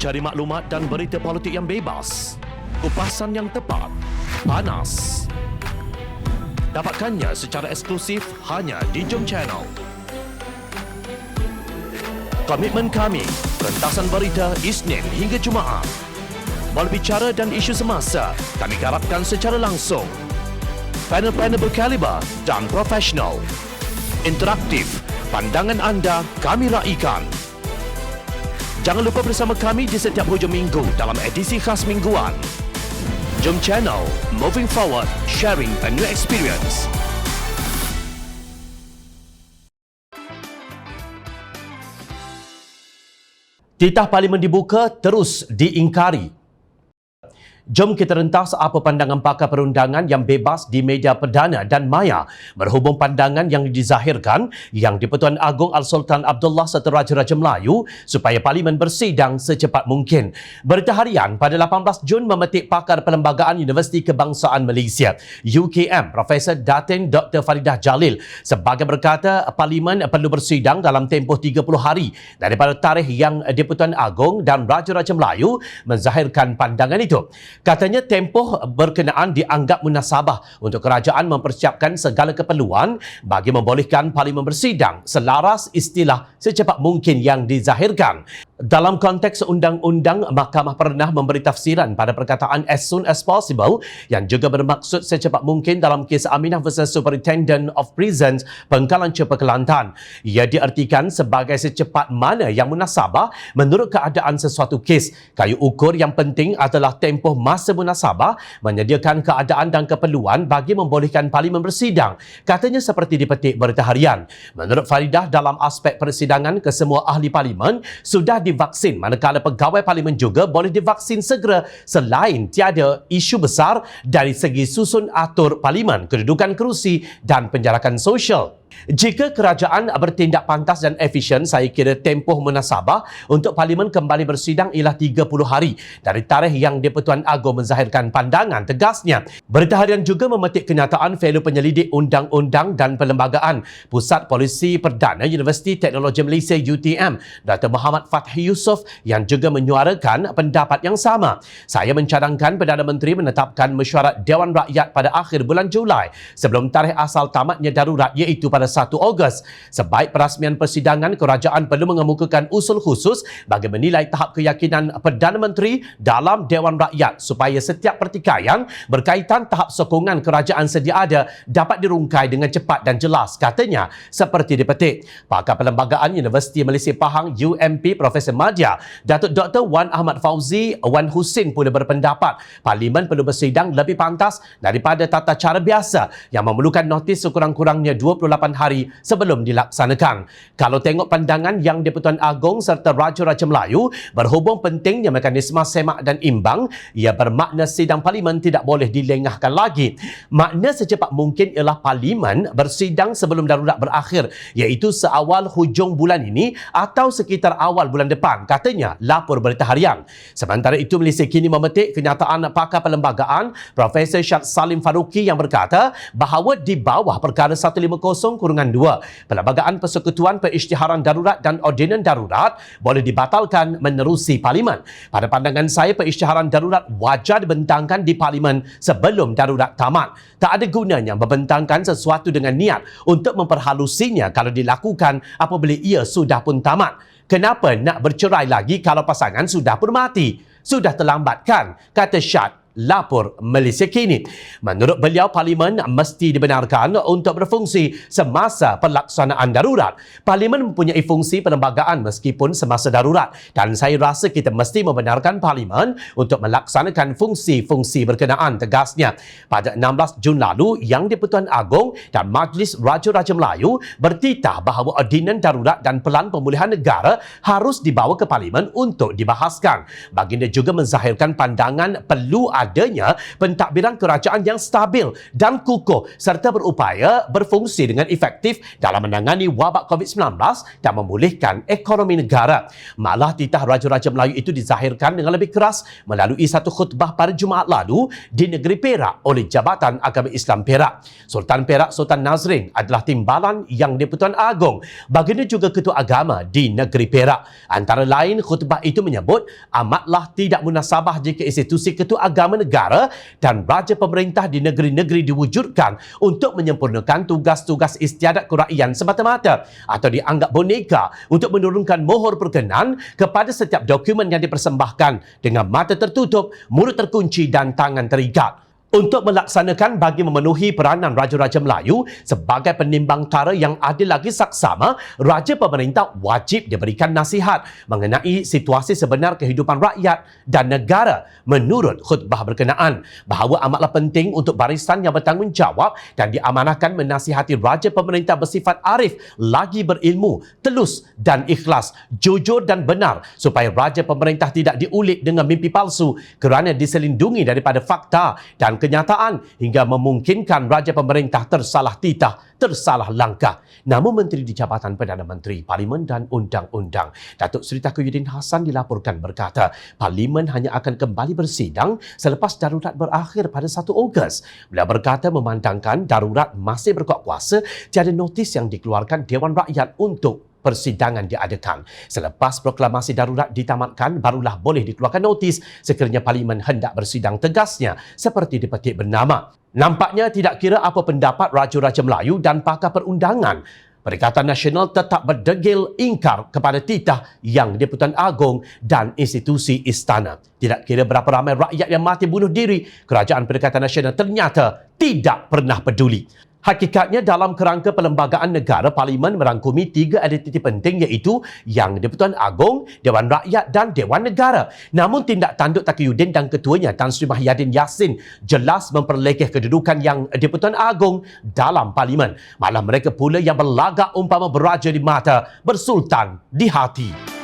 Cari maklumat dan berita politik yang bebas, kupasan yang tepat, panas. Dapatkannya secara eksklusif hanya di Jom Channel. Komitmen kami, pentasan berita Isnin hingga Jumaat. Berbicara dan isu semasa, kami garapkan secara langsung. Panel-panel berkaliber dan profesional. Interaktif, pandangan anda kami raikan. Jangan lupa bersama kami di setiap hujung minggu dalam edisi khas mingguan. Jom Channel, moving forward, sharing a new experience. Titah Parlimen dibuka terus diingkari. Jom kita rentas apa pandangan pakar perundangan yang bebas di media perdana dan maya berhubung pandangan yang dizahirkan yang di-Pertuan Agong Al-Sultan Abdullah serta Raja-Raja Melayu supaya Parlimen bersidang secepat mungkin. Berita harian pada 18 Jun memetik pakar Perlembagaan Universiti Kebangsaan Malaysia UKM Profesor Datin Dr. Faridah Jalil sebagai berkata Parlimen perlu bersidang dalam tempoh 30 hari daripada tarikh yang di-Pertuan Agong dan Raja-Raja Melayu menzahirkan pandangan itu. Katanya tempoh berkenaan dianggap munasabah untuk kerajaan mempersiapkan segala keperluan bagi membolehkan Parlimen bersidang selaras istilah secepat mungkin yang dizahirkan. Dalam konteks undang-undang, Mahkamah pernah memberi tafsiran pada perkataan as soon as possible yang juga bermaksud secepat mungkin dalam kes Aminah versus Superintendent of Prisons Pengkalan Cepa Kelantan. Ia diartikan sebagai secepat mana yang munasabah menurut keadaan sesuatu kes. Kayu ukur yang penting adalah tempoh masa munasabah menyediakan keadaan dan keperluan bagi membolehkan Parlimen bersidang. Katanya seperti dipetik Berita Harian. Menurut Faridah, dalam aspek persidangan, kesemua ahli Parlimen sudah divaksin, manakala pegawai Parlimen juga boleh divaksin segera selain tiada isu besar dari segi susun atur Parlimen, kedudukan kerusi dan penjarakan sosial. Jika kerajaan bertindak pantas dan efisien, saya kira tempoh munasabah untuk Parlimen kembali bersidang ialah 30 hari dari tarikh yang di-Pertuan Agong menzahirkan pandangan, tegasnya. Berita Harian juga memetik kenyataan Fellow Penyelidik Undang-Undang dan Perlembagaan Pusat Polisi Perdana Universiti Teknologi Malaysia UTM, Dr. Muhammad Fathi Yusof yang juga menyuarakan pendapat yang sama. Saya mencadangkan Perdana Menteri menetapkan mesyuarat Dewan Rakyat pada akhir bulan Julai sebelum tarikh asal tamatnya darurat iaitu pada 1 Ogos. Sebaik perasmian persidangan, kerajaan perlu mengemukakan usul khusus bagi menilai tahap keyakinan Perdana Menteri dalam Dewan Rakyat supaya setiap pertikaian berkaitan tahap sokongan kerajaan sedia ada dapat dirungkai dengan cepat dan jelas, katanya seperti dipetik. Pakar Perlembagaan Universiti Malaysia Pahang UMP Profesor Madya Datuk Dr. Wan Ahmad Fauzi Wan Husin pula berpendapat Parlimen perlu bersidang lebih pantas daripada tata cara biasa yang memerlukan notis sekurang-kurangnya 28 hari sebelum dilaksanakan. Kalau tengok pandangan yang di-Pertuan Agong serta Raja-Raja Melayu berhubung pentingnya mekanisme semak dan imbang, ia bermakna sidang Parlimen tidak boleh dilengahkan lagi. Makna secepat mungkin ialah Parlimen bersidang sebelum darurat berakhir, iaitu seawal hujung bulan ini atau sekitar awal bulan depan, katanya lapor Berita Harian. Sementara itu, Malaysia kini memetik kenyataan pakar perlembagaan Profesor Syed Salim Faruqi yang berkata bahawa di bawah perkara 150-2 Perlembagaan Persekutuan Perisytiharan Darurat dan Ordinan Darurat boleh dibatalkan menerusi Parlimen. Pada pandangan saya, perisytiharan darurat wajar dibentangkan di Parlimen sebelum darurat tamat. Tak ada gunanya membentangkan sesuatu dengan niat untuk memperhalusinya kalau dilakukan apabila ia sudah pun tamat. Kenapa nak bercerai lagi kalau pasangan sudah pun mati? Sudah terlambat kan? Kata Syed, lapor Malaysia Kini. Menurut beliau, Parlimen mesti dibenarkan untuk berfungsi semasa pelaksanaan darurat. Parlimen mempunyai fungsi perlembagaan meskipun semasa darurat dan saya rasa kita mesti membenarkan Parlimen untuk melaksanakan fungsi-fungsi berkenaan, tegasnya. Pada 16 Jun lalu, yang di-Pertuan Agong dan Majlis Raja-Raja Melayu bertitah bahawa ordinan darurat dan pelan pemulihan negara harus dibawa ke Parlimen untuk dibahaskan. Baginda juga menzahirkan pandangan perlu adanya pentadbiran kerajaan yang stabil dan kukuh serta berupaya berfungsi dengan efektif dalam menangani wabak COVID-19 dan memulihkan ekonomi negara. Malah titah Raja-Raja Melayu itu dizahirkan dengan lebih keras melalui satu khutbah pada Jumaat lalu di negeri Perak oleh Jabatan Agama Islam Perak. Sultan Perak Sultan Nazrin adalah timbalan Yang di-Pertuan Agong. Baginda juga ketua agama di negeri Perak. Antara lain, khutbah itu menyebut amatlah tidak munasabah jika institusi ketua agama negara dan raja pemerintah di negeri-negeri diwujudkan untuk menyempurnakan tugas-tugas istiadat kerakyaan semata-mata atau dianggap boneka untuk menurunkan mohor perkenan kepada setiap dokumen yang dipersembahkan dengan mata tertutup, mulut terkunci dan tangan terikat. Untuk melaksanakan bagi memenuhi peranan Raja-Raja Melayu sebagai penimbang tara yang adil lagi saksama, Raja Pemerintah wajib diberikan nasihat mengenai situasi sebenar kehidupan rakyat dan negara menurut khutbah berkenaan, bahawa amatlah penting untuk barisan yang bertanggungjawab dan diamanahkan menasihati Raja Pemerintah bersifat arif, lagi berilmu, telus dan ikhlas, jujur dan benar supaya Raja Pemerintah tidak diulik dengan mimpi palsu kerana diselindungi daripada fakta dan kenyataan hingga memungkinkan Raja Pemerintah tersalah titah, tersalah langkah. Namun Menteri di Jabatan Perdana Menteri, Parlimen dan Undang-Undang, Datuk Seri Taqiyuddin Hassan dilaporkan berkata, Parlimen hanya akan kembali bersidang selepas darurat berakhir pada 1 Ogos. Beliau berkata memandangkan darurat masih berkuat kuasa, tiada notis yang dikeluarkan Dewan Rakyat untuk persidangan diadakan. Selepas proklamasi darurat ditamatkan, barulah boleh dikeluarkan notis sekiranya Parlimen hendak bersidang, tegasnya seperti dipetik bernama. Nampaknya tidak kira apa pendapat Raja-Raja Melayu dan pakar perundangan, Perikatan Nasional tetap berdegil ingkar kepada titah Yang di-Pertuan Agong dan institusi istana. Tidak kira berapa ramai rakyat yang mati bunuh diri, Kerajaan Perikatan Nasional ternyata tidak pernah peduli. Hakikatnya dalam kerangka perlembagaan negara, Parlimen merangkumi 3 entiti penting iaitu Yang di-Pertuan Agong, Dewan Rakyat dan Dewan Negara. Namun tindak tanduk Taqiyuddin dan ketuanya Tan Sri Mahyadin Yassin jelas memperlekeh kedudukan Yang di-Pertuan Agong dalam Parlimen. Malah mereka pula yang berlagak umpama beraja di mata, bersultan di hati.